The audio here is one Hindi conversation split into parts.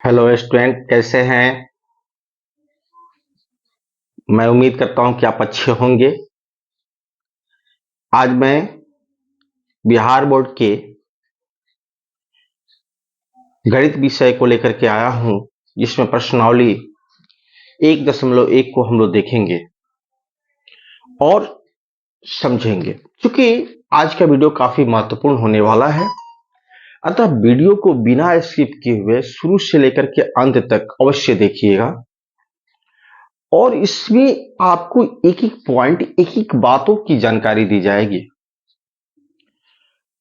हेलो स्टूडेंट, कैसे हैं? मैं उम्मीद करता हूं कि आप अच्छे होंगे। आज मैं बिहार बोर्ड के गणित विषय को लेकर के आया हूं, जिसमें प्रश्नावली 1.1 को हम लोग देखेंगे और समझेंगे। क्योंकि आज का वीडियो काफी महत्वपूर्ण होने वाला है, अतः वीडियो को बिना स्किप किए हुए शुरू से लेकर के अंत तक अवश्य देखिएगा। और इसमें आपको एक एक पॉइंट, एक एक बातों की जानकारी दी जाएगी।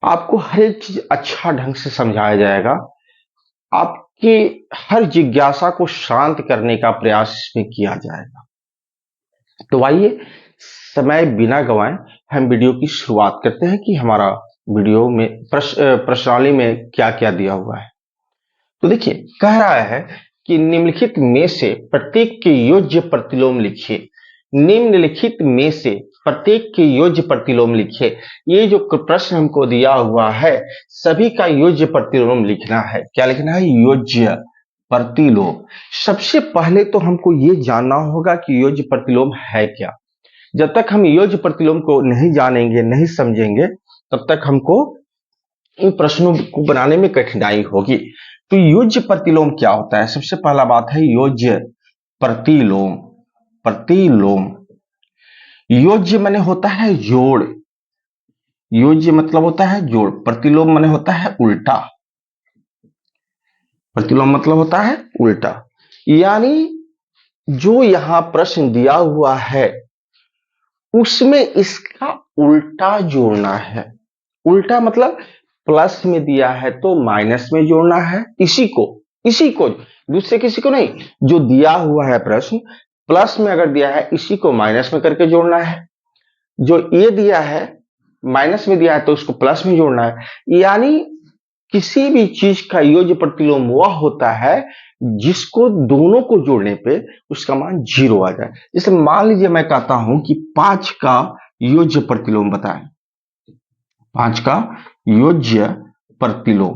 आपको हर एक चीज अच्छा ढंग से समझाया जाएगा। आपके हर जिज्ञासा को शांत करने का प्रयास इसमें किया जाएगा। तो आइए, समय बिना गंवाए हम वीडियो की शुरुआत करते हैं कि हमारा वीडियो में प्रश्नावली में क्या क्या दिया हुआ है। तो देखिए, कह रहा है कि निम्नलिखित में से प्रत्येक के योज्य प्रतिलोम लिखिए। निम्नलिखित में से प्रत्येक के योज्य प्रतिलोम लिखिए। ये जो प्रश्न हमको दिया हुआ है, सभी का योज्य प्रतिलोम लिखना है। क्या लिखना है? योज्य प्रतिलोम। सबसे पहले तो हमको ये जानना होगा कि योज्य प्रतिलोम है क्या। जब तक हम योज्य प्रतिलोम को नहीं जानेंगे, नहीं समझेंगे, तब तक हमको इन प्रश्नों को बनाने में कठिनाई होगी। तो योज्य प्रतिलोम क्या होता है? सबसे पहला बात है योज्य प्रतिलोम। प्रतिलोम योज्य माने होता है जोड़। योज्य मतलब होता है जोड़। प्रतिलोम माने होता है उल्टा। प्रतिलोम मतलब होता है उल्टा। यानी जो यहां प्रश्न दिया हुआ है उसमें इसका उल्टा जोड़ना है। उल्टा मतलब प्लस में दिया है तो माइनस में जोड़ना है। इसी को दूसरे किसी को नहीं। जो दिया हुआ है प्रश्न प्लस में अगर दिया है, इसी को माइनस में करके जोड़ना है। जो ये दिया है माइनस में दिया है तो उसको प्लस में जोड़ना है। यानी किसी भी चीज का योज्य प्रतिलोम वह होता है जिसको दोनों को जोड़ने पे उसका मान 0 आ जाए। जैसे मान लीजिए मैं कहता हूं कि 5 का योज्य प्रतिलोम बताएं। 5 का योज्य प्रतिलोम।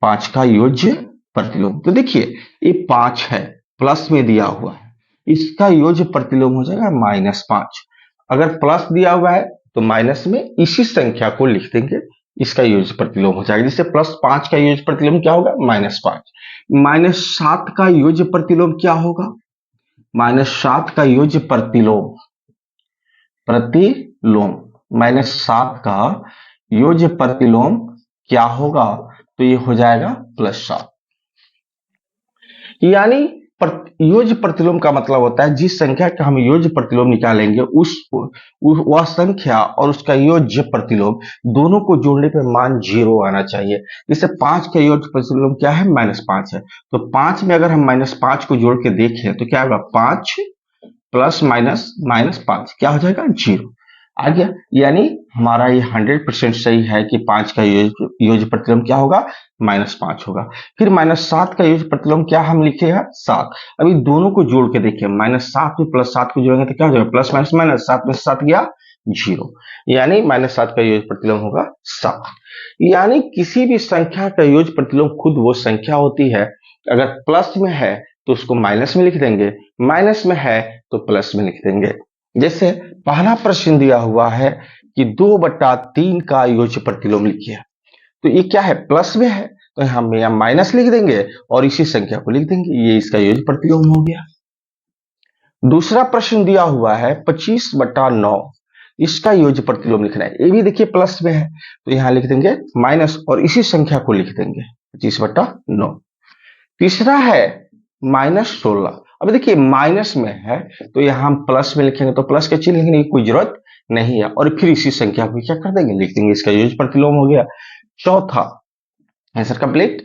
5 का योज्य प्रतिलोम। तो देखिए, ये 5 है, प्लस में दिया हुआ है, इसका योज्य प्रतिलोम हो जाएगा -5। अगर प्लस दिया हुआ है तो माइनस में इसी संख्या को लिख देंगे, इसका योज्य प्रतिलोम हो जाएगा। जैसे +5 का योज्य प्रतिलोम क्या होगा? -5। -7 का योज्य प्रतिलोम क्या होगा? -7 का योज्य प्रतिलोम प्रतिलोम -7 का योज्य प्रतिलोम क्या होगा? तो ये हो जाएगा +7। यानी योज्य प्रतिलोम का मतलब होता है जिस संख्या का हम योज्य प्रतिलोम निकालेंगे वह संख्या और उसका योज्य प्रतिलोम दोनों को जोड़ने पर मान 0 आना चाहिए। जैसे 5 का योज्य प्रतिलोम क्या है? -5 है। तो 5 में अगर हम -5 को जोड़ के देखें तो क्या होगा? 5 प्लस माइनस -5 क्या हो जाएगा? 0 आ गया। यानी हमारा ये 100% सही है कि 5 का योज्य प्रतिलोम क्या होगा? -5 होगा। फिर -7 का योज्य प्रतिलोम क्या हम लिखेगा? 7। अभी दोनों को जोड़ के देखिए, -7 में +7 को जोड़ेंगे तो क्या हो जाएगा? प्लस माइनस माइनस, 7 में 7 गया 0। यानी -7 का योज्य प्रतिलोम होगा 7। यानी किसी भी संख्या का योज्य प्रतिलोम खुद वो संख्या होती है। अगर प्लस में है तो उसको माइनस में लिख देंगे, माइनस में है तो प्लस में लिख देंगे। जैसे पहला प्रश्न दिया हुआ है कि 2/3 का योज्य प्रतिलोम लिखिए। तो ये क्या है? प्लस में है तो हम यहाँ माइनस लिख देंगे और इसी संख्या को लिख देंगे। ये इसका योज्य प्रतिलोम हो गया। दूसरा प्रश्न दिया हुआ है 25/9, इसका योज्य प्रतिलोम लिखना है। ये भी देखिए प्लस में है तो यहाँ लिख देंगे माइनस और इसी संख्या को लिख देंगे 25/9। तीसरा है -16। अब देखिए माइनस में है तो यहां हम प्लस में लिखेंगे तो प्लस का चिन्ह लिखने की कोई जरूरत नहीं है और फिर इसी संख्या को क्या कर देंगे? लिख देंगे। इसका योज्य प्रतिलोम हो गया। चौथा आंसर कंप्लीट।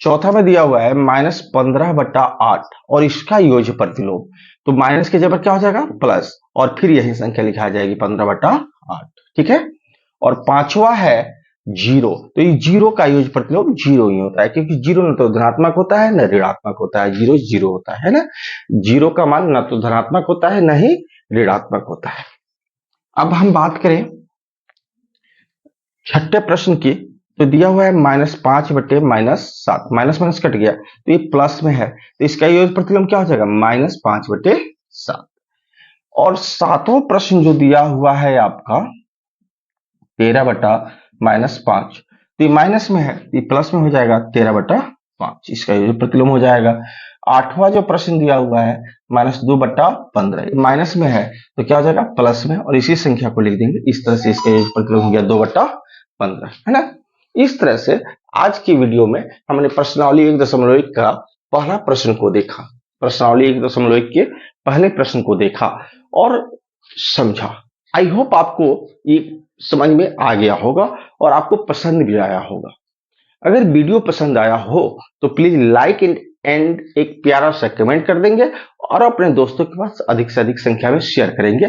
चौथा में दिया हुआ है -15/8 और इसका योज्य प्रतिलोम। तो माइनस के जगह क्या हो जाएगा? प्लस और फिर यही संख्या लिखा जाएगी 15/8। ठीक है। और पांचवा है 0। तो ये 0 का योज्य प्रतिलोम 0 ही होता है, क्योंकि 0 न तो धनात्मक होता है न ऋणात्मक होता है। 0 0 होता है ना। 0 का मान न तो धनात्मक होता है न ही ऋणात्मक होता है। अब हम बात करें छठे प्रश्न की, तो दिया हुआ है -5/-7, माइनस माइनस कट गया तो ये प्लस में है, तो इसका योग प्रतिलोम क्या हो जाएगा -5/7। और सातवां प्रश्न जो दिया हुआ है आपका 13/-5, तो ये माइनस में है, ये प्लस में हो जाएगा 13/5, इसका योग प्रतिलोम हो जाएगा। आठवां जो प्रश्न दिया हुआ है -2/15, माइनस में है तो क्या हो जाएगा प्लस में, और इसी संख्या को लिख देंगे। इस तरह से इसका योग प्रतिलोम हो गया 2/15, है ना। इस तरह से आज की वीडियो में हमने प्रश्नावली 1.1 का पहला प्रश्न को देखा, प्रश्नावली 1.1 के पहले प्रश्न को देखा और समझा। आई होप आपको ये समझ में आ गया होगा और आपको पसंद भी आया होगा। अगर वीडियो पसंद आया हो तो प्लीज लाइक एंड एक प्यारा सा कमेंट कर देंगे और अपने दोस्तों के पास अधिक से अधिक संख्या में शेयर करेंगे।